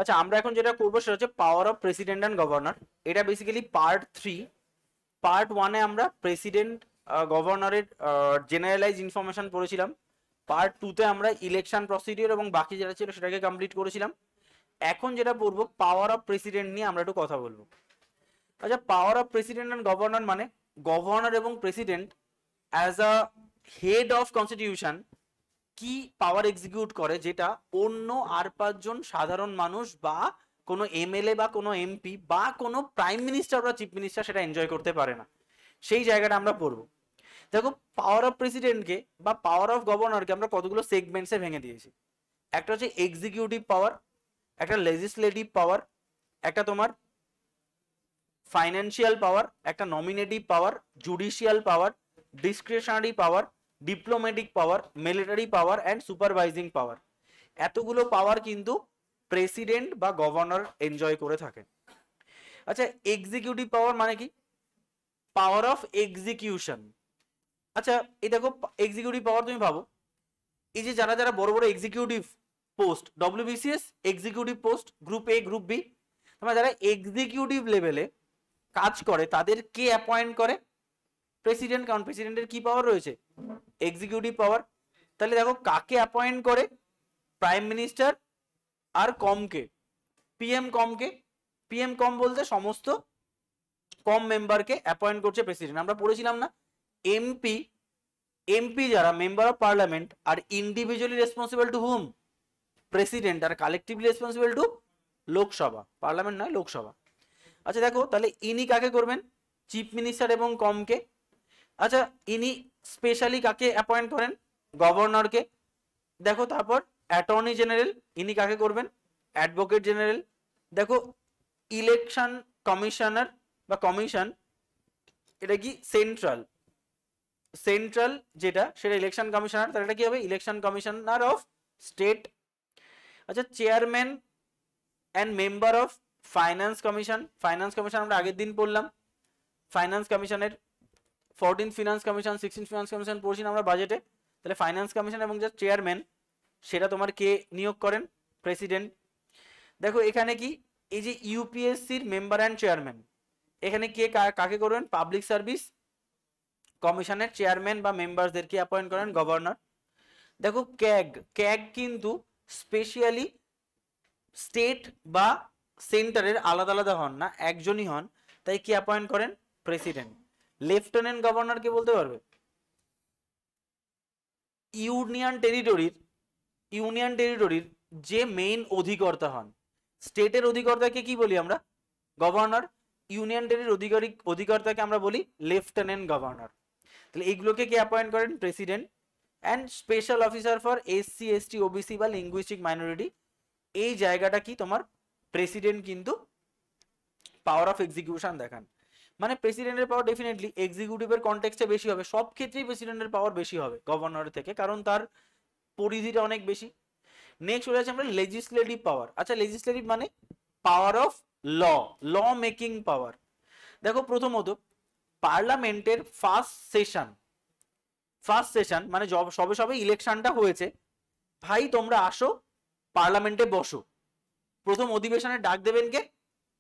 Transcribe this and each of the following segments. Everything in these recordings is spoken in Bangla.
আচ্ছা, আমরা এখন যেটা করবো সেটা হচ্ছে পাওয়ার অফ প্রেসিডেন্ট অ্যান্ড গভর্নর। এটা বেসিক্যালি পার্ট 3। পার্ট 1-এ আমরা প্রেসিডেন্ট গভর্নরের জেনারেলাইজ ইনফরমেশন পড়েছিলাম। পার্ট 2-তে আমরা ইলেকশন প্রসিডিওর এবং বাকি যেটা ছিল সেটাকে কমপ্লিট করেছিলাম। এখন যেটা পড়বো পাওয়ার অফ প্রেসিডেন্ট নিয়ে আমরা একটু কথা বলবো। আচ্ছা, পাওয়ার অফ প্রেসিডেন্ট অ্যান্ড গভর্নর মানে গভর্নর এবং president as a head of constitution কি পাওয়ার এক্সিকিউট করে, যেটা অন্য আর 5জন সাধারণ মানুষ বা কোনো এমএলএ বা কোনো এমপি বা কোনো প্রাইম মিনিস্টার বা চিফ মিনিস্টার সেটা এনজয় করতে পারে না। সেই জায়গাটা আমরা পড়বো। দেখো, পাওয়ার অফ প্রেসিডেন্টকে বা পাওয়ার অফ গভর্নরকে আমরা কতগুলো সেগমেন্টসে ভেঙে দিয়েছি। একটা হচ্ছে এক্সিকিউটিভ পাওয়ার, একটা লেজিসলেটিভ পাওয়ার, একটা তোমার ফাইন্যান্সিয়াল পাওয়ার, একটা nominative power, judicial power, discretionary power, diplomatic power, military power and supervising power. এতগুলো পাওয়ার কিন্তু প্রেসিডেন্ট বা গভর্নর এনজয় করে থাকে। আচ্ছা, এক্সিকিউটিভ পাওয়ার মানে কি? Power of execution. আচ্ছা, এই দেখো, এক্সিকিউটিভ পাওয়ার তুমি ভাবো, এই যে যারা যারা বড় বড় executive post, WBCS executive post, group A group B, তোমরা যারা এক্সিকিউটিভ লেভেলে কাজ করে তাদের কে অ্যাপয়েন্ট করে? প্রেসিডেন্ট। কারণ প্রেসিডেন্টের কি পাওয়ার রয়েছে? এক্সিকিউটিভ পাওয়ার। তাহলে দেখো, কাকে অ্যাপয়েন্ট করে? প্রাইম মিনিস্টার আর কমকে পিএম কমকে। পিএম কম বলতে সমস্ত কম মেম্বারকে অ্যাপয়েন্ট করছে প্রেসিডেন্ট। আমরা পড়েছিলাম না, এমপি এমপি যারা মেম্বার অফ পার্লামেন্ট আর individually responsible to hmm? President. আর collectively responsible to Lok Sabha, parliament নয়, লোকসভা। আচ্ছা দেখো, তাহলে ইনি কাকে করবেন? চিফ মিনিস্টার এবং কমকে। আচ্ছা, ইনি স্পেশালি কাকে অ্যাপয়েন্ট করেন? গভর্নরকে। দেখো, তারপর অ্যাটর্নি জেনারেল, ইনি কাকে করবেন? Advocate general. দেখো, ইলেকশন কমিশনার বা কমিশন, এটা কি সেন্ট্রাল, সেন্ট্রাল যেটা সেটা ইলেকশন কমিশনার, তাহলে এটা কি হবে? Election commissioner of state. আচ্ছা, chairman and member of finance commission. Finance commission আমরা আগের দিন পড়লাম। ফাইন্যান্স কমিশনের 14th finance commission, 16th finance commission পড়ছি আমরা বাজেটে। তাহলে ফাইন্যান্স কমিশন এবং যে চেয়ারম্যান সেটা তোমার কে নিয়োগ করেন? প্রেসিডেন্ট। দেখো, এখানে কি এই যে ইউপিএসসির মেম্বার অ্যান্ড চেয়ারম্যান, এখানে কে কাকে করবেন? পাবলিক সার্ভিস কমিশনের চেয়ারম্যান বা মেম্বারদেরকে অ্যাপয়েন্ট করেন গভর্নর। দেখো, ক্যাগ, ক্যাগ কিন্তু স্পেশালি স্টেট বা সেন্টারের আলাদা আলাদা হন না, একজনই হন, তাই কি অ্যাপয়েন্ট করেন? প্রেসিডেন্ট। লেফটেন্যান্ট গভর্নর কে বলতে পারবে? ইউনিয়ন টেরিটরির যে মেইন অধিকর্তা হন। স্টেটের অধিকর্তাকে কি বলি আমরা? গভর্নর। ইউনিয়ন টেরিটরির অধিকর্তাকে আমরা বলি লেফটেন্যান্ট গভর্নর। তাহলে এইগুলোকে কে অ্যাপয়েন্ট করেন? President. And special officer for SC ST OBC বা লিঙ্গুইস্টিক মাইনরিটি, এই জায়গাটা কি তোমার প্রেসিডেন্ট কিন্তু পাওয়ার অফ এক্সিকিউশন দেখান। মানে প্রেসিডেন্টের পাওয়ার ডেফিনেটলি এক্সিকিউটিভের কনটেক্সটে বেশি হবে, সব ক্ষেত্রেই প্রেসিডেন্টের পাওয়ার বেশি হবে গভর্নরের থেকে, কারণ তার পরিধিটা অনেক বেশি। নেক্সট চলে যাচ্ছে আমরা লেজিসলেটিভ পাওয়ার। আচ্ছা, লেজিসলেটিভ মানে power of law, law making পাওয়ার। দেখো, প্রথমত পার্লামেন্টের ফার্স্ট সেশন মানে সবে সবে ইলেকশনটা হয়েছে, ভাই তোমরা আসো পার্লামেন্টে বসো, প্রথম অধিবেশনে ডাক দেবেন কে?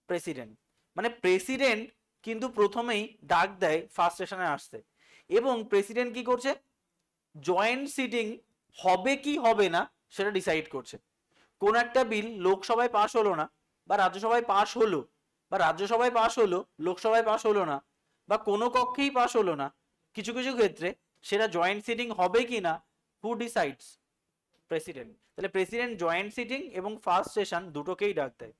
প্রেসিডেন্ট। মানে প্রেসিডেন্ট কিন্তু প্রথমেই ডাক দেয় ফার্স্ট সেশনে আসতে। এবং প্রেসিডেন্ট কি করছে? জয়েন্ট সিটিং হবে কি হবে না সেটা ডিসাইড করছে। কোন একটা বিল লোকসভায় পাস হলো না, বা রাজ্যসভায় পাস হলো, বা রাজ্যসভায় পাস হলো লোকসভায় পাস হলো না, বা কোনো কক্ষেই পাস হলো না, কিছু কিছু ক্ষেত্রে সেটা জয়েন্ট সিটিং হবে কি না, হু ডিসাইডস? প্রেসিডেন্ট। তাহলে প্রেসিডেন্ট জয়েন্ট সিটিং এবং ফার্স্ট সেশন দুটোকেই ডাক দেয়।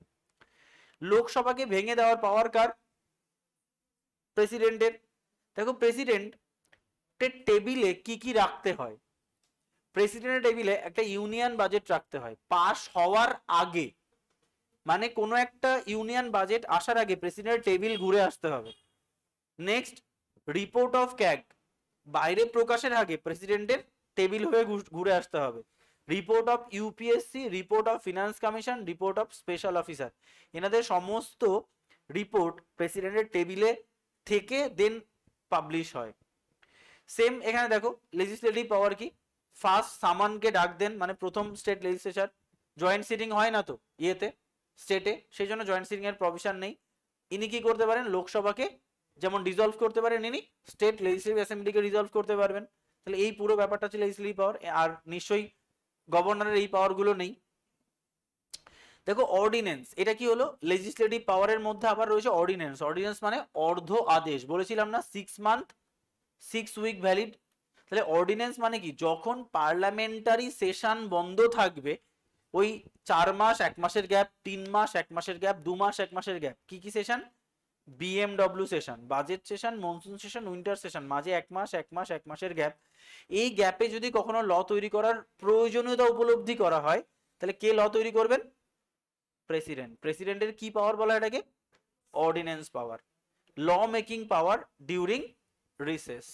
লোকসভাকে ভেঙে দেওয়ার পাওয়ার কার? প্রেসিডেন্টের। দেখো, প্রেসিডেন্টের টেবিলে কি কি রাখতে হয়? প্রেসিডেন্টের টেবিলে একটা ইউনিয়ন বাজেট রাখতে হয় পাস হওয়ার আগে, মানে কোনো একটা ইউনিয়ন বাজেট আসার আগে প্রেসিডেন্টের টেবিল ঘুরে আসতে হবে। নেক্সট, রিপোর্ট অফ ক্যাগ বাইরে প্রকাশের আগে প্রেসিডেন্টের টেবিল হয়ে ঘুরে আসতে হবে। Report of UPSC, report of finance commission, report of special officer, এনাদের সমস্ত রিপোর্ট প্রেসিডেন্টের টেবিলে থেকে দেন পাবলিশ হয়। সেম এখানে দেখো, লেজিসলেটিভ পাওয়ার কি? ফার্স্ট সামানকে ডাক দেন, মানে প্রথম স্টেট লেজিসলেচার, জয়েন্ট সিটিং হয় না তো ইয়েতে, স্টেটে, সেই জন্য জয়েন্ট সিটিং এর প্রভিশন নেই। ইনি কি করতে পারেন, লোকসভাকে যেমন ডিজলভ করতে পারেন, ইনি স্টেট লেজিসলেটিভ অ্যাসেম্বলিকে ডিজলভ করতে পারবেন। তাহলে এই পুরো ব্যাপারটা হচ্ছে লেজিসলেটিভ পাওয়ার। আর নিশ্চয়ই গভর্নরের এই পাওয়ারগুলো নেই। দেখো অর্ডিন্যান্স, এটা কি হলো, লেজিসলেটিভ পাওয়ারের মধ্যে আবার রয়েছে অর্ডিন্যান্স। অর্ডিন্যান্স মানে অর্ধ আদেশ, বলেছিলাম না 6 মান্থ 6 উইক ভ্যালিড। তাহলে অর্ডিন্যান্স মানে কি, যখন পার্লামেন্টারি সেশন বন্ধ থাকবে, ওই 4 মাস 1 মাসের গ্যাপ, 3 মাস 1 মাসের গ্যাপ, 2 মাস 1 মাসের গ্যাপ, কি কি session, BMW session, budget session, monsoon session, winter session, মাঝে 1 মাস 1 মাস 1 মাসের গ্যাপ। এই গ্যাপে যদি কখনো ল তৈরি করার প্রয়োজনীয়তা উপলব্ধি করা হয়, তাহলে কে ল তৈরি করবেন, প্রেসিডেন্ট। প্রেসিডেন্টের কি পাওয়ার বলা এটাকে, ordinance power. Law making power during recess,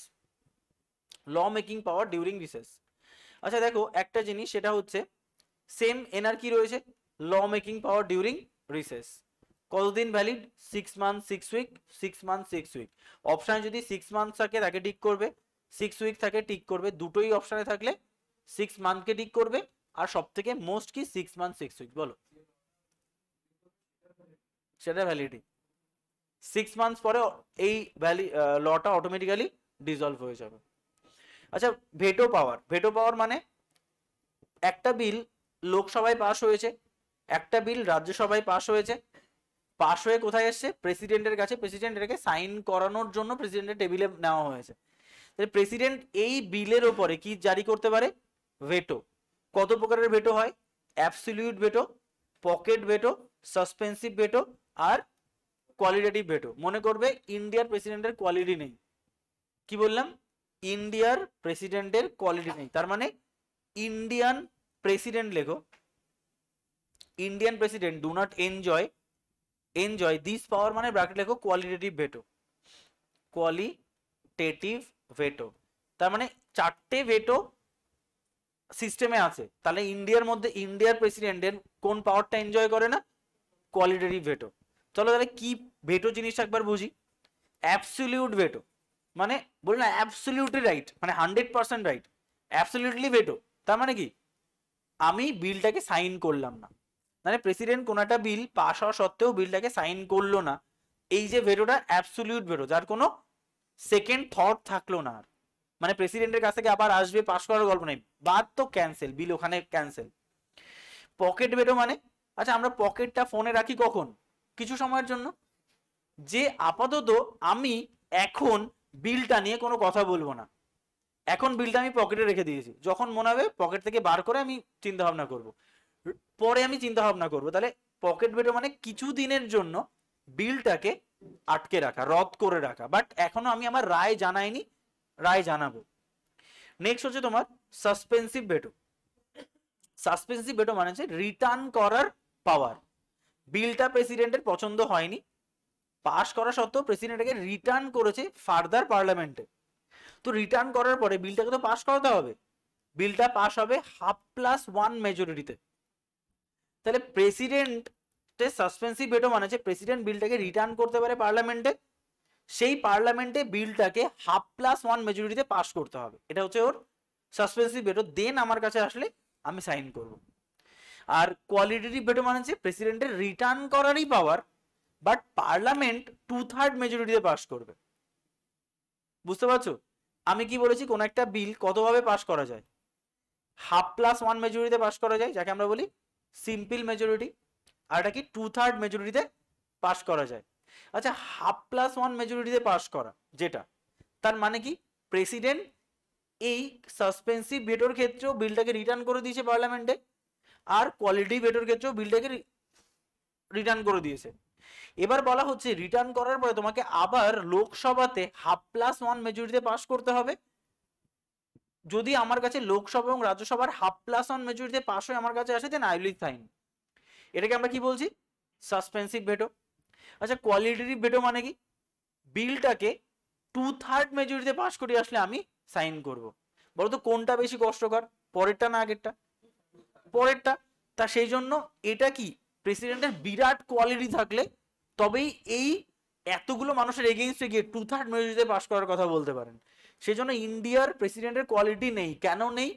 law making power during recess. আচ্ছা দেখো একটা জিনিস, সেটা হচ্ছে সেম এনার কি রয়েছে, law making power during recess. কতদিন valid, 6 month 6 week, 6 month 6 week. অপশানে যদি 6 মান্থ থাকে তাকে টিক করবে, 6 উইক থাকে টিক করবে, দুটোই অপশানে থাকলে 6 মান্থকে টিক করবে। আর সব থেকে মোস্ট কি 6 মান্থ 6 উইক, বলো সেটা ভ্যালিডিটি। 6 মান্থ পরে এই লটা অটোমেটিক্যালি ডিসলভ হয়ে যাবে। আচ্ছা ভেটো পাওয়ার, ভেটো পাওয়ার মানে একটা বিল লোকসভায় পাস হয়েছে, একটা বিল রাজ্যসভায় পাস হয়েছে, পাস হয়ে কোথায় এসছে, প্রেসিডেন্টের কাছে, প্রেসিডেন্ট এটাকে সাইন করানোর জন্য প্রেসিডেন্টের টেবিলে নেওয়া হয়েছে। তাহলে প্রেসিডেন্ট এই বিলের ওপরে কি জারি করতে পারে, ভেটো। কত প্রকারের ভেটো হয়, absolute veto, pocket veto, suspensive veto আর কোয়ালিটেটিভ ভেটো। মনে করবে ইন্ডিয়ার প্রেসিডেন্টের কোয়ালিটি নেই, কি বললাম, ইন্ডিয়ার প্রেসিডেন্টের কোয়ালিটি নেই, তার মানে ইন্ডিয়ান প্রেসিডেন্ট লেখো, Indian president do not enjoy this পাওয়ার, মানে ব্র্যাকেট লেখো কোয়ালিটেটিভ ভেটো, কোয়ালিটেটিভ ভেটো। তার মানে 4টে ভেটো সিস্টেমে আছে। তাহলে ইন্ডিয়ার মধ্যে ইন্ডিয়ার প্রেসিডেন্টের কোন পাওয়ারটা এনজয় করে না, কোয়ালিটেটিভ ভেটো। চলো তাহলে কি ভেটো জিনিসটা একবার বুঝি। অ্যাবসলিউট ভেটো মানে বলি না অ্যাবসলিউটলি রাইট, মানে 100% রাইট, অ্যাবসলিউটলি ভেটো। তার মানে কি, আমি বিলটাকে সাইন করলাম না, মানে প্রেসিডেন্ট কোন একটা বিল পাস হওয়া সত্ত্বেও বিলটাকে সাইন করলো না, এই যে ভেটোটা অ্যাবসলিউট ভেটো, যার কোনো সেকেন্ড থট থাকলো না আর। মানে প্রেসিডেন্টের কাছ থেকে আবার আসবে, পাস করার গল্প নেই, বাদ তো ক্যান্সেল, বিল ওখানে ক্যান্সেল। পকেট ভেটো মানে, আচ্ছা আমরা পকেটটা ফোনে রাখি কখন, কিছু সময়ের জন্য, যে আপাতত আমি এখন বিলটা নিয়ে কোনো কথা বলবো না, এখন বিলটা আমি পকেটে রেখে দিয়েছি, যখন মনে হবে পকেট থেকে বার করে আমি চিন্তা ভাবনা করব, পরে আমি চিন্তা ভাবনা করব। তাহলে পকেট ভেটো মানে কিছু দিনের জন্য বিলটাকে আটকে রাখা, রদ করে রাখা, বাট এখনো আমি আমার রায় জানাইনি, রায় জানাবো। নেক্সট হচ্ছে তোমার সাসপেন্সিভ ভেটো। সাসপেন্সিভ ভেটো মানে হচ্ছে রিটার্ন করার পাওয়ার। বিলটা প্রেসিডেন্টের পছন্দ হয়নি, পাস করা সত্ত্বেও প্রেসিডেন্টকে রিটার্ন করেছে ফার্দার পার্লামেন্টে, তো রিটার্ন করার পরে বিলটাকে তো পাস করাতে হবে, বিলটা পাস হবে 1/2+1 মেজরিটিতে। তাহলে প্রেসিডেন্টের সাসপেন্সিভ ভেটো মানে হচ্ছে প্রেসিডেন্ট বিলটাকে রিটার্ন করতে পারে পার্লামেন্টে, সেই পার্লামেন্টে বিলটাকে 1/2+1 মেজরিটিতে পাস করতে হবে, এটা হচ্ছে ওর সাসপেন্সিভ ভেটো, দেন আমার কাছে আসলে আমি সাইন করব। আর কোয়ালিটেটিভ ভেটো মানে হচ্ছে প্রেসিডেন্টের রিটার্ন করারই পাওয়ার, বাট পার্লামেন্ট 2/3 মেজরিটিতে পাস করবে। বুঝতে পারছো আমি কি বলেছি, কোন একটা বিল কতভাবে পাস করা যায়, 1/2+1 মেজরিটিতে পাস করা যায়, যাকে আমরা বলি সিম্পল মেজরিটি, আর এটা কি 2/3 মেজরিটিতে পাস করা যায়। আচ্ছা 1/2+1 মেজরিটিতে পাস করা যেটা, তার মানে কি প্রেসিডেন্ট এই সাসপেন্সিভ ভেটোর ক্ষেত্রেও বিলটাকে রিটার্ন করে দিয়েছে পার্লামেন্টে, আর কোয়ালিটি ভেটোর ক্ষেত্রেও বিলটাকে রিটার্ন করে দিয়েছে। এবার বলা হচ্ছে রিটার্ন করার পরে তোমাকে আবার লোকসভাতে 1/2+1 মেজরিটিতে পাস করতে হবে। যদি আমার কাছে লোকসভা এবং রাজ্যসভার 1/2+1 মেজরিটিতে পাস হয়ে আমার কাছে আসে, দেন আই উইল সাইন। এটাকে আমরা কি বলছি, সাসপেন্সিভ ভেটো। আচ্ছা কোয়ালিটেটিভ ভেটো মানে কি, বিলটাকে 2/3 মেজরিটিতে পাস করে আসলে আমি সাইন করব। বলতো কোনটা বেশি কষ্টকর, পরেরটা না আগেরটা, পরেরটা। তা সেই জন্য এটা কি প্রেসিডেন্টের বিরাট কোয়ালিটি থাকলে তবেই এই এতগুলো মানুষের এগেইনস্টে গিয়ে 2/3 মেজরিটিতে পাস করার কথা বলতে পারেন। সেই জন্য ইন্ডিয়ার প্রেসিডেন্টের কোয়ালিটি নেই, কেন নেই,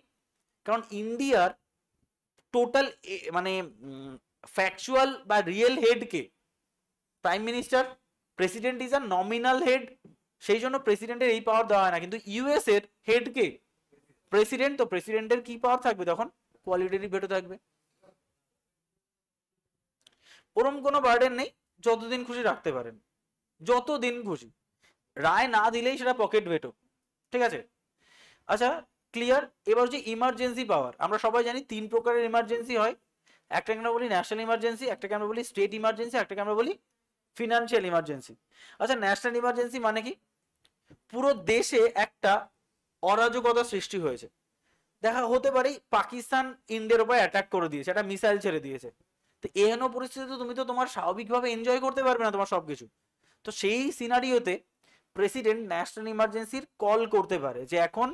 কারণ ইন্ডিয়ার টোটাল মানে ফ্যাকচুয়াল বা real head K? Prime minister. President is a nominal head, সেই জন্য প্রেসিডেন্টের এই পাওয়ার দেওয়া হয় না। কিন্তু ইউএস এর হেড কে? প্রেসিডেন্ট। তো প্রেসিডেন্টের কি পাওয়ার থাকবে তখন? কোয়ালিটেটিভ ভেটো থাকবে। ওরম কোনো বার্ডেন নেই, যতদিন খুশি রাখতে পারেন, যতদিন খুশি। রায় না দিলেই সেটা পকেট ভেটো, ঠিক আছে? আচ্ছা, ক্লিয়ার। এবার হচ্ছে ইমার্জেন্সি পাওয়ার। আমরা সবাই জানি তিন প্রকারের ইমার্জেন্সি হয়। একটাকে আমরা বলি ন্যাশনাল ইমার্জেন্সি, একটাকে আমরা বলি স্টেট ইমার্জেন্সি, একটাকে আমরা বলি ফিনান্সিয়াল ইমার্জেন্সি। আচ্ছা, ন্যাশনাল ইমার্জেন্সি মানে কি? পুরো দেশে একটা অরাজকতা সৃষ্টি হয়েছে। দেখা হতে পারে পাকিস্তান ইন্ডিয়ার উপর অ্যাটাক করে দিয়েছে, একটা মিসাইল ছেড়ে দিয়েছে। তো এহেন পরিস্থিতিতে তুমি তো তোমার স্বাভাবিকভাবে এনজয় করতে পারবে না তোমার সবকিছু। তো সেই সিনারিওতে প্রেসিডেন্ট ন্যাশনাল ইমার্জেন্সির কল করতে পারে যে এখন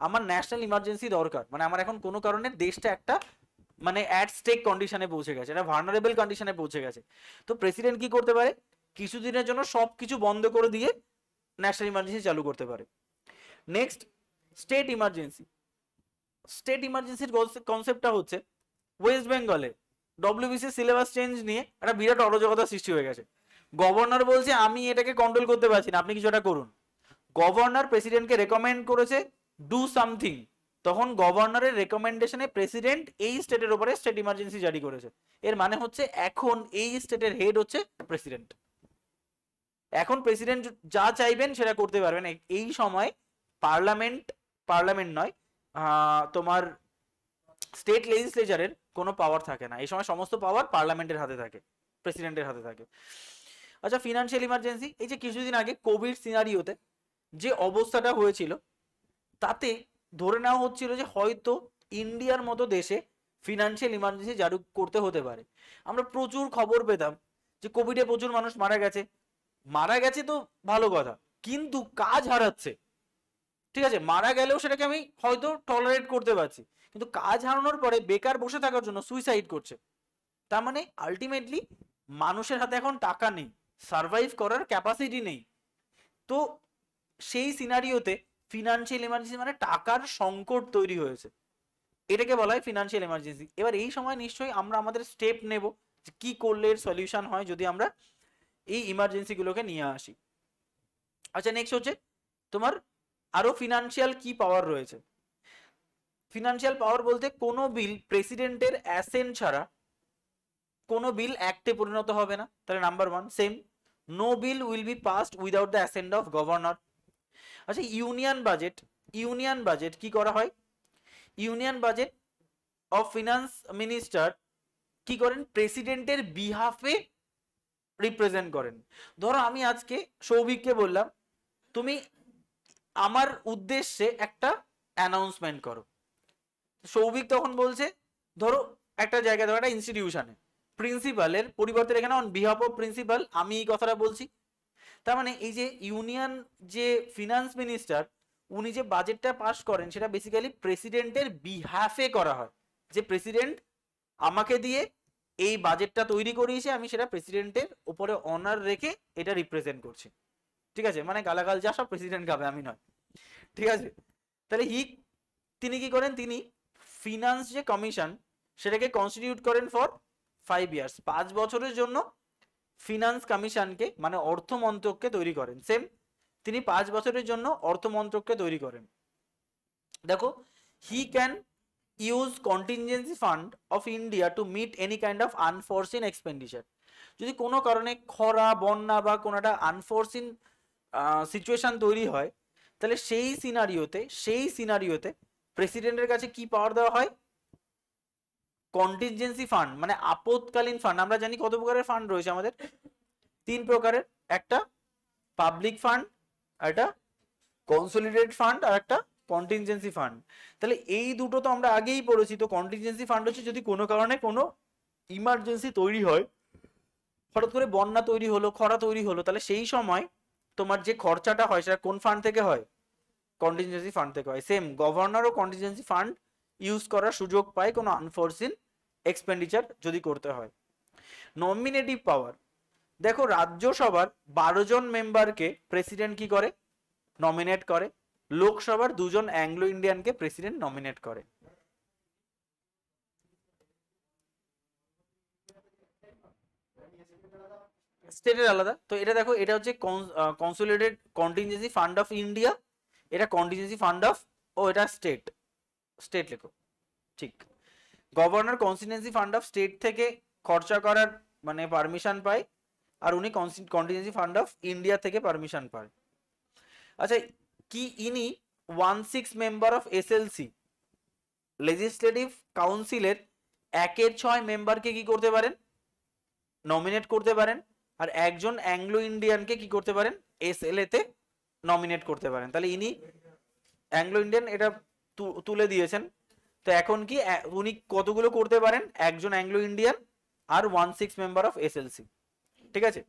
আমার ন্যাশনাল ইমার্জেন্সি দরকার, মানে আমার এখন কোনো কারণে দেশটা একটা মানে অ্যাট স্টেক কন্ডিশনে পৌঁছে গেছে, একটা ভার্নারেবল কন্ডিশনে পৌঁছে গেছে। তো প্রেসিডেন্ট কি করতে পারে? কিছুদিনের জন্য সবকিছু বন্ধ করে দিয়ে ন্যাশনাল ইমার্জেন্সি চালু করতে পারে। Next, state emergency. স্টেট ইমার্জেন্সির কনসেপ্টটা হচ্ছে ওয়েস্ট বেঙ্গলে ডব্লিউবিসি সিলেবাস চেঞ্জ নিয়ে একটা বিরাট অরাজকতা সৃষ্টি হয়ে গেছে। গভর্নর বলছে আমি এটাকে কন্ট্রোল করতে পারছি না, আপনি কিছু একটা করুন। গভর্নর প্রেসিডেন্টকে রেকমেন্ড করেছে ডু সামথিং, তখন গভর্নরের রেকমেন্ডেশনে প্রেসিডেন্ট এই স্টেটের উপরে স্টেট ইমার্জেন্সি জারি করেছে। এর মানে হচ্ছে এখন এই স্টেটের হেড হচ্ছে প্রেসিডেন্ট। এখন প্রেসিডেন্ট যা চাইবেন সেটা করতে পারবেন। এই সময় পার্লামেন্ট, পার্লামেন্ট নয়, তোমার স্টেট লেজিসলেচারের কোনো পাওয়ার থাকে না। এই সময় সমস্ত পাওয়ার পার্লামেন্টের হাতে থাকে, প্রেসিডেন্টের হাতে থাকে। আচ্ছা, ফিনান্সিয়াল ইমার্জেন্সি। এই যে কিছুদিন আগে কোভিড সিনারিওতে যে অবস্থাটা হয়েছিল, তাতে ধরে নেওয়া হচ্ছিল যে হয়তো ইন্ডিয়ার মতো দেশে ফিনান্সিয়াল ইমার্জেন্সি জারি করতে হতে পারে। আমরা প্রচুর খবর পেতাম যে কোভিডে প্রচুর মানুষ মারা গেছে। মারা গেছে তো ভালো কথা, কিন্তু কাজ হারাচ্ছে, ঠিক আছে? মারা গেলেও সেটাকে আমি হয়তো টলারেট করতে পারছি, কিন্তু কাজ হারানোর পরে বেকার বসে থাকার জন্য সুইসাইড করছে। তার মানে আলটিমেটলি মানুষের হাতে এখন টাকা নেই, সার্ভাইভ করার ক্যাপাসিটি নেই। তো সেই সিনারিওতে ফিনান্সিয়াল ইমার্জেন্সি মানে টাকার সংকট তৈরি হয়েছে, এটাকে বলা হয় ফিনান্সিয়াল ইমার্জেন্সি। এবার এই সময় নিশ্চয়ই আমরা আমাদের স্টেপ নেব যে কি করলে এর সলিউশন হয় যদি আমরা এই ইমার্জেন্সি গুলোকে নিয়ে আসি। আচ্ছা, নেক্সট হচ্ছে তোমার আরো ফিনান্সিয়াল কি পাওয়ার রয়েছে। ফিনান্সিয়াল পাওয়ার বলতে কোনো বিল প্রেসিডেন্টের অ্যাসেন্ট ছাড়া কোনো বিল অ্যাক্টে পরিণত হবে না। তাহলে number one, same, no bill will be passed without the assent of governor. আচ্ছা, ইউনিয়ন বাজেট, ইউনিয়ন বাজেট কি করা হয়? Union budget of finance minister কি করেন? প্রেসিডেন্টের বিহাফে রিপ্রেজেন্ট করেন। ধরো আমি আজকে সৌভিককে বললাম তুমি আমার উদ্দেশ্যে একটা অ্যানাউন্সমেন্ট করো। সৌভিক তখন বলছে, ধরো একটা জায়গায়, ধরো একটা ইনস্টিটিউশনে প্রিন্সিপালের পরিবর্তে এখানে অন বিহাফ অফ প্রিন্সিপাল আমি এই কথাটা বলছি। তার মানে এই যে ইউনিয়ন যে ফিনান্স মিনিস্টার উনি যে বাজেটটা পাস করেন সেটা বেসিক্যালি প্রেসিডেন্টের বিহাফে করা হয়, যে প্রেসিডেন্ট আমাকে দিয়ে এই বাজেটটা তৈরি করিয়েছে, আমি সেটা প্রেসিডেন্টের উপরে অনার রেখে এটা রিপ্রেজেন্ট করছি, ঠিক আছে? মানে গালাগাল যা সব প্রেসিডেন্ট খাবে, আমি নয়, ঠিক আছে? তাহলে তিনি কি করেন? তিনি ফিনান্স যে কমিশন সেটাকে কনস্টিটিউট করেন ফর 5 ইয়ার্স, 5 বছরের জন্য ফিনান্স কমিশনকে মানে অর্থ মন্ত্রককে তৈরি করেন। সেম, তিনি 5 বছরের জন্য অর্থ মন্ত্রককে তৈরি করেন। দেখো, he can use contingency fund of India to meet any kind of unforeseen expenditure. যদি কোনো কারণে খরা, বন্যা বা কোনো একটা আনফোরসিন সিচুয়েশন তৈরি হয়, তাহলে সেই সিনারিওতে প্রেসিডেন্টের কাছে কি পাওয়ার দেওয়া হয়? কন্টিনজেন্সি ফান্ড মানে আপদকালীন ফান্ড। আমরা জানি কত প্রকারের ফান্ড রয়েছে আমাদের, 3 প্রকারের, একটা পাবলিক ফান্ড, একটা কনসলিডেটেড ফান্ড আর একটা কন্টিনজেন্সি ফান্ড। তাহলে এই দুটো তো আমরা আগেই পড়েছি। তো কন্টিনজেন্সি ফান্ড হচ্ছে যদি কোনো কারণে কোনো ইমার্জেন্সি তৈরি হয়, হঠাৎ করে বন্যা তৈরি হলো, খরা তৈরি হলো, তাহলে সেই সময় তোমার যে খরচাটা হয় সেটা কোন ফান্ড থেকে হয়? কন্টিনজেন্সি ফান্ড থেকে হয়। সেম, গভর্নরও কন্টিনজেন্সি ফান্ড ইউজ করার সুযোগ পায় কোনো আনফোরসিন এক্সপেন্ডিচার যদি করতে হয়। নমিনেটিভ পাওয়ার, দেখো রাজ্যসভার 12 জন মেম্বারকে প্রেসিডেন্ট কি করে? নমিনেট করে। লোকসভার 2 জন অ্যাংলো ইন্ডিয়ানকে প্রেসিডেন্ট নমিনেট করে। স্টেটের আলাদা। তো এটা দেখো, এটা হচ্ছে consolidated contingency fund of India, এটা কন্টিনজেন্সি ফান্ড অফ, ও এটা স্টেট, স্টেট লেখো ঠিক। Governor constituency fund of state থেকে খরচা করার মানে পারমিশন পায়, আর উনি কন্টিনজেন্সি ফান্ড অফ ইন্ডিয়া থেকে পারমিশন পায়। আচ্ছা, কি ইনি 1/6 মেম্বার অফ এসএলসি লেজিসলেটিভ কাউন্সিলের 1/6 মেম্বারকে কি করতে পারেন, নমিনেট করতে পারেন, আর একজন অ্যাংলো ইন্ডিয়ানকে কি করতে পারেন, এসএলএ তে নমিনেট করতে পারেন। তাহলে ইনি অ্যাংলো ইন্ডিয়ান এটা তুলে দিয়েছেন। তো এখন কি উনি কতগুলো করতে পারেন, একজন অ্যাংলো ইন্ডিয়ান আর 1/6 মেম্বার অফ এসএলসি, ঠিক আছে।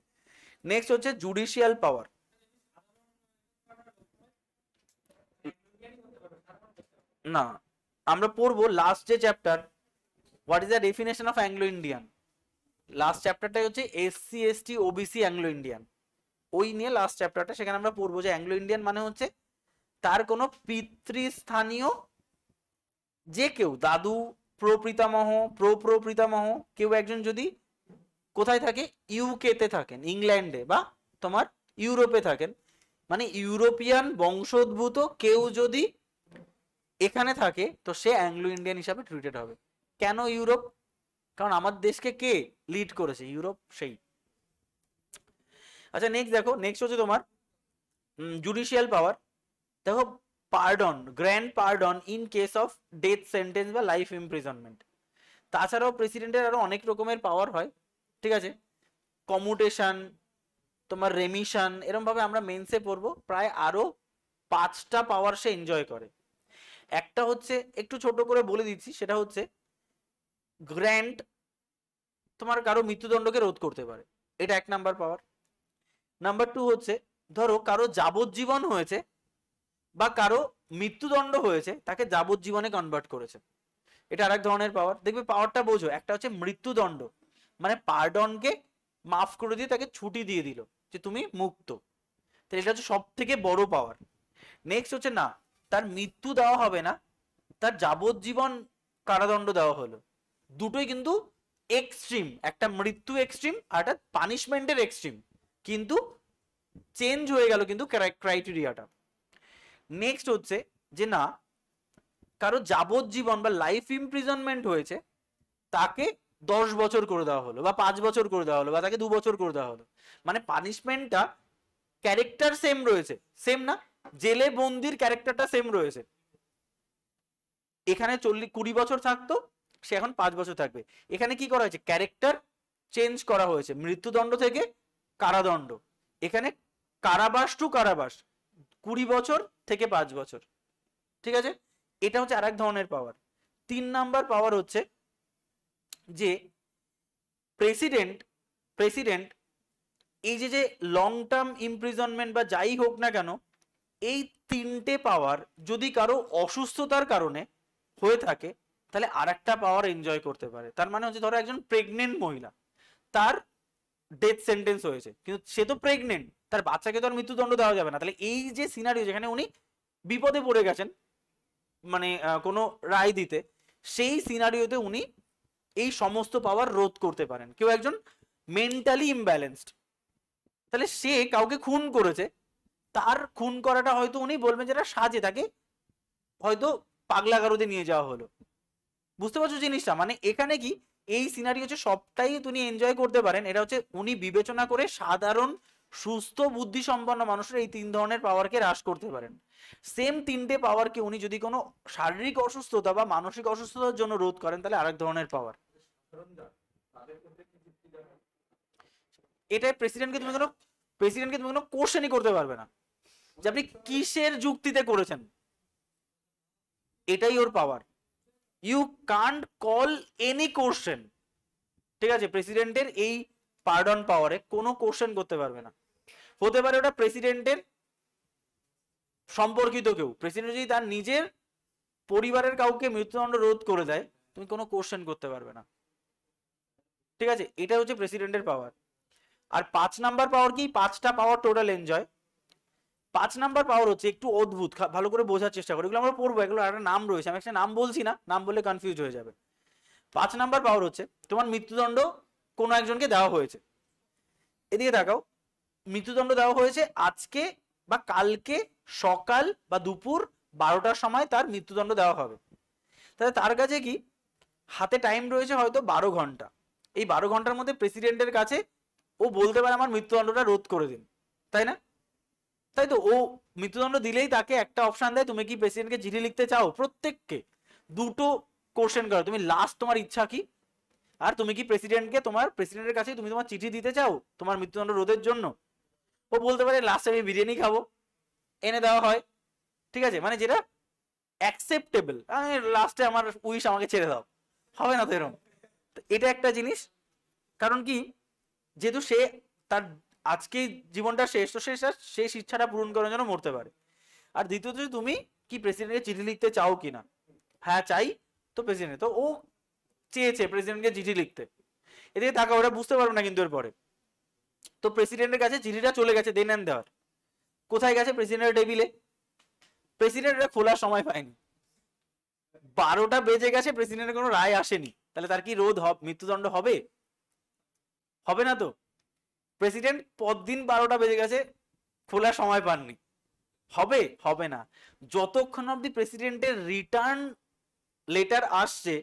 নেক্সট হচ্ছে জুডিশিয়াল পাওয়ার। না, আমরা পড়বো লাস্ট যে chapter, what is the definition of Anglo Indian, last চ্যাপ্টারটাই হচ্ছে SC ST OBC Anglo Indian, ওই নিয়ে লাস্ট চ্যাপ্টারটা। সেখানে আমরা পড়বো যে অ্যাংলো ইন্ডিয়ান মানে হচ্ছে তার কোনো পিতৃস্থানীয় যে কেউ, দাদু, প্রপিতামহ, প্রপিতামহ কেউ একজন যদি কোথায় থাকে, ইউকে তে থাকেন, ইংল্যান্ডে বা তোমার ইউরোপে থাকেন, মানে ইউরোপিয়ান বংশোদ্ভূত কেউ যদি এখানে থাকে, তো সে অ্যাংলো ইন্ডিয়ান হিসাবে ট্রিটেড হবে। কেন ইউরোপ? কারণ আমার দেশকে কে লিড করেছে, ইউরোপ, সেই। আচ্ছা নেক্সট দেখো, নেক্সট হচ্ছে তোমার জুডিশিয়াল পাওয়ার। দেখো, pardon, grand pardon in case of death sentence বা লাইফ ইমপ্রিজনমেন্ট। তাছাড়াও প্রেসিডেন্টের আরো অনেক রকমের পাওয়ার হয়, ঠিক আছে। কমিউটেশন, তোমার রেমিশন, এরকম ভাবে আমরা মেন্সে পড়বো। প্রায় আরো 5টা পাওয়ার সে এনজয় করে। একটা হচ্ছে একটু ছোট করে বলে দিচ্ছি, সেটা হচ্ছে গ্র্যান্ড, তোমার কারো মৃত্যুদণ্ডকে রোধ করতে পারে, এটা 1 নাম্বার পাওয়ার। নাম্বার 2 হচ্ছে, ধরো কারো যাবজ্জীবন হয়েছে বা কারো মৃত্যুদণ্ড হয়েছে, তাকে যাবজ্জীবনে কনভার্ট করেছে, এটা আরেক ধরনের পাওয়ার। দেখবে পাওয়ারটা বোঝো, একটা হচ্ছে মৃত্যুদণ্ড, মানে পার্ডনকে মাফ করে দিয়ে তাকে ছুটি দিয়ে দিল যে তুমি মুক্ত, তো এটা হচ্ছে সব থেকে বড় পাওয়ার। নেক্সট হচ্ছে, না তার মৃত্যু দেওয়া হবে না, তার যাবজ্জীবন কারাদণ্ড দেওয়া হলো, দুটোই কিন্তু এক্সট্রিম, একটা মৃত্যু এক্সট্রিম আর একটা পানিশমেন্টের এক্সট্রিম, কিন্তু চেঞ্জ হয়ে গেল কিন্তু ক্রাইটেরিয়াটা। নেক্সট হচ্ছে যে, না কারো যাবজ্জীবন বা লাইফ ইমপ্রিজনমেন্ট হয়েছে, তাকে 10 বছর করে দেওয়া হলো বা 5 বছর করে দেওয়া হলো বা তাকে 2 বছর করে দেওয়া হলো, মানে পানিশমেন্টটা ক্যারেক্টার সেম রয়েছে, সেম না, জেলে বন্দির ক্যারেক্টারটা সেম রয়েছে। এখানে 20 বছর থাকতো, সে এখন 5 বছর থাকবে। এখানে কি করা হয়েছে, ক্যারেক্টার চেঞ্জ করা হয়েছে, মৃত্যুদণ্ড থেকে কারাদণ্ড, এখানে কারাবাস টু কারাবাস, 20 বছর থেকে 5 বছর, ঠিক আছে। এটা হচ্ছে আরেক ধরনের পাওয়ার। 3 নাম্বার পাওয়ার হচ্ছে যে প্রেসিডেন্ট, প্রেসিডেন্ট এই যে লং টার্ম ইমপ্রিজনমেন্ট বা যাই হোক না কেন, এই 3টে পাওয়ার যদি কারো অসুস্থতার কারণে হয়ে থাকে, তাহলে আরেকটা পাওয়ার এনজয় করতে পারে। তার মানে হচ্ছে, ধরো একজন প্রেগনেন্ট মহিলা, তার ডেথ সেন্টেন্স হয়েছে, কিন্তু সে তো প্রেগনেন্ট, তার বাচ্চাকে তো আর মৃত্যুদণ্ড দেওয়া যাবে না। তাহলে এই যে সিনারিও, যেখানে উনি বিপদে পড়ে গেছেন মানে কোনো রায় দিতে, সেই সিনারিওতে উনি এই সমস্ত পাওয়ার রোধ করতে পারেন। কেউ একজন মেন্টালি ইমব্যালেন্সড, তাহলে সে কাউকে খুন করেছে, তার খুন করাটা হয়তো উনি বলবেন যেটা সাজে, তাকে হয়তো পাগলাগারোতে নিয়ে যাওয়া হলো, বুঝতে পারছো জিনিসটা। মানে এখানে কি এই সিনারি হচ্ছে সবটাই তিনি এনজয় করতে পারেন, এটা হচ্ছে উনি বিবেচনা করে সাধারণ সুস্থ বুদ্ধি সম্পন্ন মানুষের এই 3 ধরনের পাওয়ারকে হ্রাস করতে পারেন। সেম 3টে পাওয়ারকে উনি যদি কোনো শারীরিক অসুস্থতা বা মানসিক অসুস্থতার জন্য রোধ করেন, তাহলে আরেক ধরনের পাওয়ার। এটাই প্রেসিডেন্টকে তুমি কোনো কোশ্চেনই করতে পারবে না যে আপনি কিসের যুক্তিতে করেছেন, এটাই ওর power. You can't call any question, ঠিক আছে। প্রেসিডেন্টের এই পার্ডন পাওয়ারে কোনো কোশ্চেন করতে পারবে না। হতে পারে ওটা প্রেসিডেন্টের সম্পর্কিত কেউ, প্রেসিডেন্ট যদি তার নিজের পরিবারের কাউকে মৃত্যুদণ্ড রোধ করে দেয়, তুমি কোনো কোশ্চেন করতে পারবে না, ঠিক আছে। এটা হচ্ছে প্রেসিডেন্টের পাওয়ার। আর 5 নাম্বার পাওয়ার কি, 5টা পাওয়ার টোটাল এনজয়। 5 নাম্বার পাওয়ার হচ্ছে একটু অদ্ভুত, ভালো করে বোঝার চেষ্টা করি, এগুলো আমরা পড়বো, এগুলো একটা নাম রয়েছে, আমি একটা নাম বলছি না, নাম বললে কনফিউজ হয়ে যাবে। 5 নাম্বার পাওয়ার হচ্ছে, তোমার মৃত্যুদণ্ড কোনো একজনকে দেওয়া হয়েছে, এদিকে তাকাও, মৃত্যুদণ্ড দেওয়া হয়েছে আজকে বা কালকে সকাল বা দুপুর 12টার সময় তার মৃত্যুদণ্ড দেওয়া হবে। তাহলে তার কাছে কি হাতে টাইম রয়েছে হয়তো 12 ঘন্টা। এই 12 ঘন্টার মধ্যে প্রেসিডেন্টের কাছে ও বলতে পারে আমার মৃত্যুদণ্ডটা রোধ করে দিন, তাই না? তাই তো, ও মৃত্যুদণ্ড দিলেই তাকে একটা অপশন দেয়, তুমি কি প্রেসিডেন্টকে চিঠি লিখতে চাও? প্রত্যেককে দুটো কোশ্চেন করো, তুমি লাস্ট তোমার ইচ্ছা কি, আর তুমি কি প্রেসিডেন্টকে তোমার প্রেসিডেন্টের কাছে তুমি তোমার চিঠি দিতে চাও তোমার মৃত্যুদণ্ড রোধের জন্য? ও বলতে পারে লাস্টে আমি বিরিয়ানি খাবো, এনে দেওয়া হয়, ঠিক আছে, মানে যেটা অ্যাকসেপ্টেবল, আমি লাস্টে আমার উইশ আমাকে ছেড়ে দাও, হবে না তো এরকম। এটা একটা জিনিস, কারণ কি যেহেতু সে তার আজকে জীবনটা শেষ, তো সে শেষ ইচ্ছাটা পূরণ করার জন্য মরতে পারে। আর দ্বিতীয়ত তুমি কি প্রেসিডেন্টকে চিঠি লিখতে চাও কিনা, হ্যাঁ চাই, তো প্রেসিডেন্ট তো ও চেয়েছে প্রেসিডেন্টকে চিঠি লিখতে, এদিকে তাকে ওরা বুঝতে পারবে না কিন্তু এরপরে। তো প্রেসিডেন্টের কাছে চিঠিটা চলে গেছে দেন এন্ড দেওয়ার, কোথায় গেছে? প্রেসিডেন্টের টেবিলে। প্রেসিডেন্ট খোলার সময় পায়নি, 12টা বেজে গেছে, প্রেসিডেন্টের কোনো রায় আসেনি, তাহলে তার কি রোধ মৃত্যুদণ্ড হবে? হবে না তো। প্রেসিডেন্ট পরদিন 12টা বেজে গেছে, খোলার সময় পাননি, হবে? হবে না। যতক্ষণ অব্দি প্রেসিডেন্টের রিটার্ন লেটার আসছে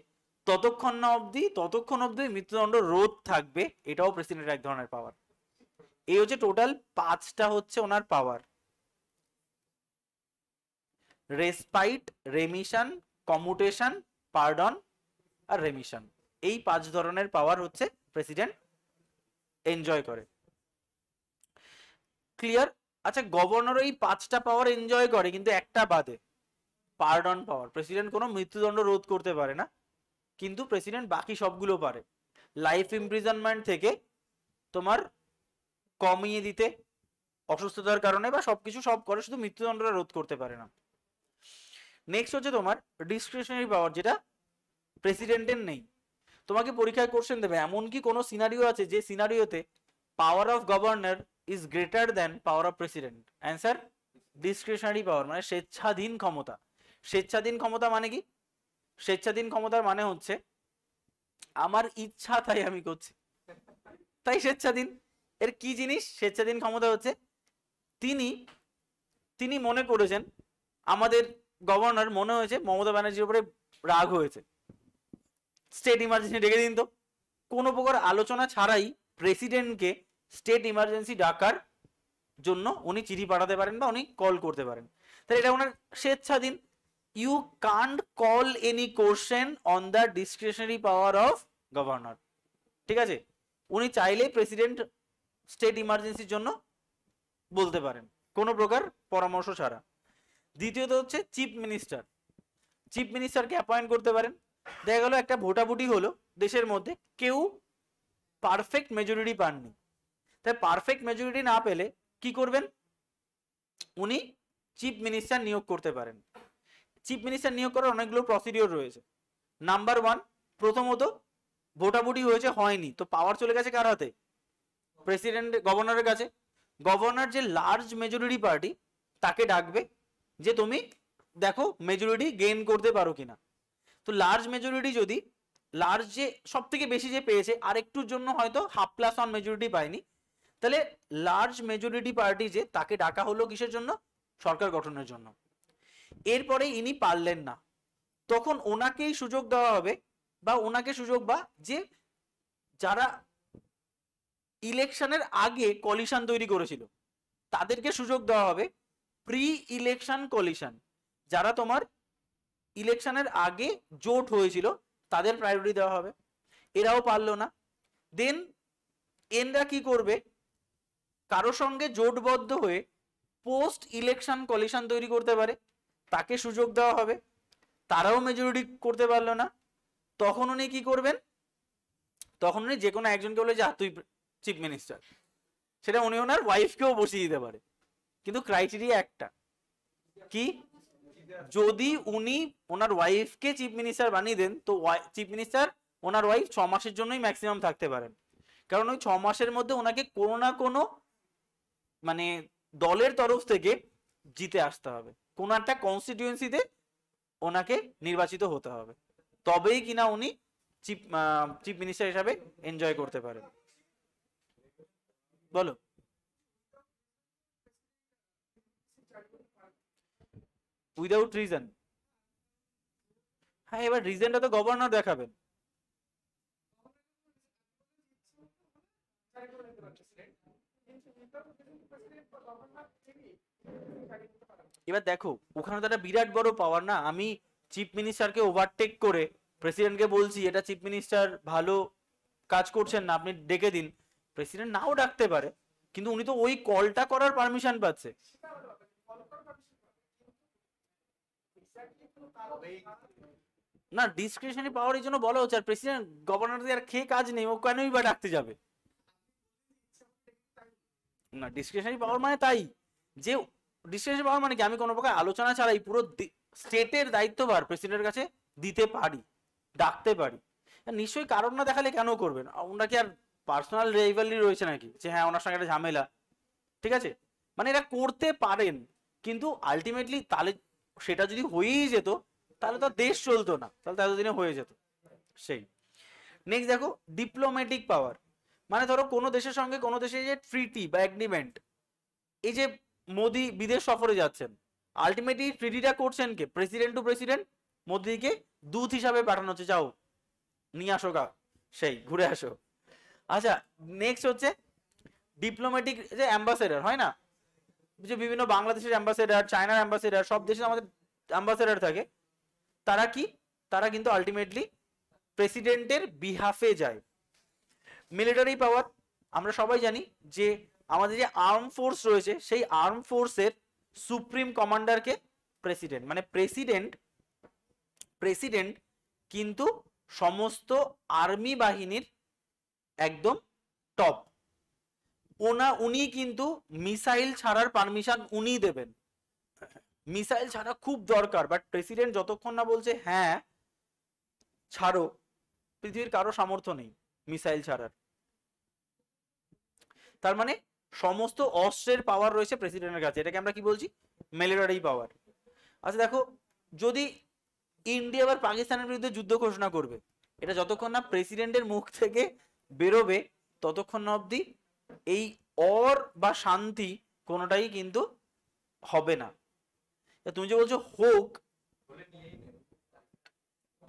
ততক্ষণ অব্দি মৃত্যুদণ্ড রোধ থাকবে, এটাও প্রেসিডেন্টের এক ধরনের পাওয়ার। এই হচ্ছে টোটাল 5টা হচ্ছে ওনার পাওয়ার: রেসপাইট, রেমিশন, কমিউটেশন, পার্ডন আর রেমিশন। এই 5 ধরনের পাওয়ার হচ্ছে প্রেসিডেন্ট এনজয় করে। ক্লিয়ার? আচ্ছা, গভর্নর এই 5টা পাওয়ার এনজয় করে, কিন্তু একটা বাদে, পার্ডন পাওয়ার। প্রেসিডেন্ট কোনো মৃত্যুদণ্ড রোধ করতে পারে না, কিন্তু প্রেসিডেন্ট বাকি সবগুলো পারে। লাইফ ইমপ্রিজনমেন্ট থেকে তোমার কমিয়ে দিতে অসুস্থতার কারণে, বা সবকিছু সব করে, শুধু মৃত্যুদণ্ডটা রোধ করতে পারে না। নেক্সট হচ্ছে তোমার ডিসক্রিশনারি পাওয়ার, যেটা প্রেসিডেন্টের নেই। তোমাকে পরীক্ষায় কোশ্চেন দেবে এমন কি কোনো সিনারিও আছে যে সিনারিওতে power of governor is greater than power of president? Answer discretionary power, মানে স্বেচ্ছাধীন ক্ষমতা। স্বেচ্ছাধীন ক্ষমতা মানে কি? স্বেচ্ছাধীন ক্ষমতার মানে হচ্ছে আমার ইচ্ছা তাই আমি করছি, তাই স্বেচ্ছাধীন। এর কি জিনিস স্বেচ্ছাধীন ক্ষমতা হচ্ছে? তিনি তিনি মনে করেছেন, আমাদের গভর্নর মনে হয়েছে মমতা ব্যানার্জির উপরে রাগ হয়েছে, স্টেট ইমার্জেন্সি ডেকে দিন তো। কোনো প্রকার আলোচনা ছাড়াই প্রেসিডেন্টকে স্টেট ইমার্জেন্সি ডাকার জন্য উনি চিঠি পাঠাতে পারেন বা উনি কল করতে পারেন, তাহলে এটা ওনার স্বেচ্ছাধীন। You can't call any question on the discretionary power of governor, ঠিক আছে? উনি চাইলে প্রেসিডেন্ট স্টেট ইমার্জেন্সির জন্য বলতে পারেন কোনো প্রকার পরামর্শ ছাড়া। দ্বিতীয়ত হচ্ছে চিফ মিনিস্টার। চিফ মিনিস্টারকে অ্যাপয়েন্ট করতে পারেন। দেখা গেল একটা ভোটাভুটি হলো দেশের মধ্যে, কেউ পারফেক্ট মেজরিটি পাননি, তাই পারফেক্ট মেজরিটি না পেলে কি করবেন? উনি চিফ মিনিস্টার নিয়োগ করতে পারেন। চিফ মিনিস্টার নিয়োগ করার অনেকগুলো প্রসিডিওর রয়েছে। নাম্বার 1, প্রথমত ভোটাভুটি হয়েছে, হয়নি, তো পাওয়ার চলে গেছে কার হাতে? প্রেসিডেন্ট, গভর্নরের কাছে। গভর্নর যে লার্জ মেজরিটি পার্টি তাকে ডাকবে যে তুমি দেখো মেজরিটি গেইন করতে পারো কিনা। তো লার্জ মেজরিটি যদি, লার্জ যে সব থেকে বেশি যে পেয়েছে আর একটুর জন্য হয়তো ½ মেজরিটি পায়নি, তাহলে লার্জ মেজরিটি পার্টি যে তাকে ডাকা হলো কিসের জন্য? সরকার গঠনের জন্য। এরপরে ইনি পারলেন না, তখন ওনাকেই সুযোগ দেওয়া হবে, বা ওনাকে সুযোগ, বা যে যারা ইলেকশনের আগে কলিশন তৈরি করেছিল তাদেরকে সুযোগ দেওয়া হবে। প্রি ইলেকশন কলিশন, যারা তোমার ইলেকশনের আগে জোট হয়েছিল তাদের প্রায়োরিটি দেওয়া হবে। এরাও পারলো না, দেন এনরা কি করবে? কারো সঙ্গে জোটবদ্ধ হয়ে পোস্ট ইলেকশন কলিশন তৈরি করতে পারে, তাকে সুযোগ দেওয়া হবে। তারাও মেজরিটি করতে পারলো না, তখন উনি কি করবেন? তখন উনি যে কোনো একজনকে বলে যে তুই চিফ মিনিস্টার, সেটা উনি ওনার ওয়াইফকেও বসিয়ে দিতে পারে। কিন্তু ক্রাইটেরিয়া একটা, কি? যদি উনি ওনার ওয়াইফকে চিফ মিনিস্টার বানিয়ে দেন, তো চিফ মিনিস্টার ওনার ওয়াইফ 6 মাসের জন্যই ম্যাক্সিমাম থাকতে পারেন, কারণ ওই 6 মাসের মধ্যে ওনাকে কোনো না কোনো মানে দলের তরফ থেকে জিতে আসতে হবে, কোন একটা কনস্টিটিউয়েন্সিতে ওনাকে নির্বাচিত হতে হবে, তবেই কিনা উনি চিফ মিনিস্টার হিসাবে এনজয় করতে পারেন। বলো। উইদাউট রিজন, হ্যাঁ এবার রিজনটা তো গভর্নর দেখাবেন। এবার দেখো ওখানে তো একটা বিরাট বড় পাওয়ার না, আমি চিফ মিনিস্টারকে ওভারটেক করে প্রেসিডেন্টকে বলছি এটা চিফ মিনিস্টার ভালো কাজ করছেন না, আপনি ডেকে দিন। প্রেসিডেন্ট নাও ডাকতে পারে, কিন্তু উনি তো ওই কলটা করার পারমিশন পাচ্ছে। না ডিসক্রিশনারি পাওয়ার এই জন্য বলা হচ্ছে, আর প্রেসিডেন্ট গভর্নর আর খেয়ে কাজ নেই, ও কেনই বা ডাকতে যাবে। না ডিসক্রিশনারি পাওয়ার মানে তাই যে, ডিসক্রিশনারি পাওয়ার মানে কি আমি কোনো প্রকার আলোচনা ছাড়াই পুরো স্টেটের দায়িত্বভার প্রেসিডেন্টের কাছে দিতে পারি, ডাকতে পারি। নিশ্চয়ই কারণ না দেখালে কেন করবেন, ওনার কি আর পার্সোনাল রাইভালরি রয়েছে নাকি যে হ্যাঁ ওনার সঙ্গে একটা ঝামেলা, ঠিক আছে, মানে এটা করতে পারেন। কিন্তু আলটিমেটলি তাহলে সেটা যদি হয়েই যেত তাহলে তো দেশ চলতো না, তাহলে এতদিনে হয়ে যেত। সেই নেক্সট দেখো ডিপ্লোম্যাটিক পাওয়ার, মানে ধরো কোনো দেশের সঙ্গে কোনো দেশের যে ট্রিটি বা এগ্রিমেন্ট, এই যে মোদি বিদেশ সফরে যাচ্ছেন, আলটিমেটলি ট্রিটিটা করছেন কে, প্রেসিডেন্ট টু প্রেসিডেন্ট, মোদিকে দূত হিসাবে পাঠানো হচ্ছে, যাও নিয়ে আসো গা, সেই ঘুরে আসো। আচ্ছা নেক্সট হচ্ছে ডিপ্লোম্যাটিক যে অ্যাম্বাসেডার হয় না, যে বিভিন্ন বাংলাদেশের অ্যাম্বাসেডার, চায়নার অ্যাম্বাসেডার, সব দেশে আমাদের অ্যাম্বাসেডার থাকে, তারা কি, তারা কিন্তু আলটিমেটলি প্রেসিডেন্টের বিহাফে যায়। মিলিটারি পাওয়ার, আমরা সবাই জানি যে আমাদের যে আর্ম ফোর্স রয়েছে সেই আর্ম ফোর্সের সুপ্রিম কমান্ডারকে প্রেসিডেন্ট, মানে প্রেসিডেন্ট, প্রেসিডেন্ট কিন্তু সমস্ত আর্মি বাহিনীর একদম টপ, উনি কিন্তু মিসাইল ছাড়ার পারমিশন উনি দেবেন, মিসাইল ছাড়া খুব দরকার, বাট প্রেসিডেন্ট যতক্ষণ না বলছে হ্যাঁ ছাড়ো, পৃথিবীর কারো সামর্থ্য নেই মিসাইল ছাড়ার। তার মানে সমস্ত অস্ত্রের পাওয়ার রয়েছে প্রেসিডেন্টের কাছে, এটাকে আমরা কি বলছি, মিলিটারি পাওয়ার। আচ্ছা দেখো যদি ইন্ডিয়া আবার পাকিস্তানের বিরুদ্ধে যুদ্ধ ঘোষণা করবে, এটা যতক্ষণ না প্রেসিডেন্টের মুখ থেকে বেরোবে ততক্ষণ না অবধি এই অর বা শান্তি কোনোটাই কিন্তু হবে না। তুমি যে বলছো হোক,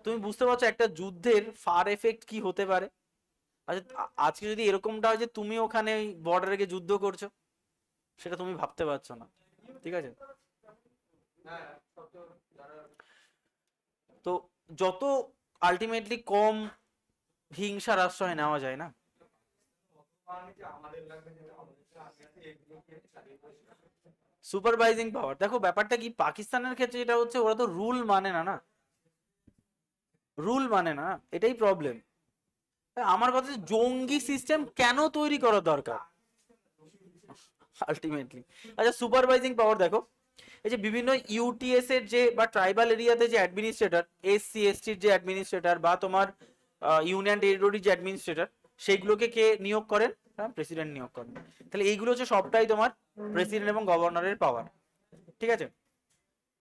তুমি বুঝতে পারছো একটা যুদ্ধের ফার এফেক্ট কি হতে পারে। আচ্ছা আজকে যদি এরকমটা হয় যে তুমি ওখানে বর্ডারে গিয়ে যুদ্ধ করছো, সেটা তুমি ভাবতে পারছো না, ঠিক আছে। তো যত আলটিমেটলি কম হিংসার আশ্রয় নেওয়া যায় না। সুপারভাইজিং পাওয়ার, দেখো ব্যাপারটা কি পাকিস্তানের ক্ষেত্রে এটা হচ্ছে ওরা তো রুল মানে না, না রুল মানে না, এটাই প্রবলেম। আমার কথা জঙ্গি সিস্টেম কেন তৈরি করা দরকার আলটিমেটলি। আচ্ছা সুপারভাইজিং পাওয়ার দেখো, এই যে বিভিন্ন ইউটিএস এর যে বা ট্রাইবাল এরিয়াতে যে অ্যাডমিনিস্ট্রেটর, এসসি এসটির যে অ্যাডমিনিস্ট্রেটর বা তোমার ইউনিয়ন টেরিটরির যে অ্যাডমিনিস্ট্রেটর, সেইগুলোকে কে নিয়োগ করেন, হ্যাঁ প্রেসিডেন্ট নিয়োগ করেন। তাহলে এইগুলো হচ্ছে সবটাই তোমার প্রেসিডেন্ট এবং গভর্নরের পাওয়ার, ঠিক আছে।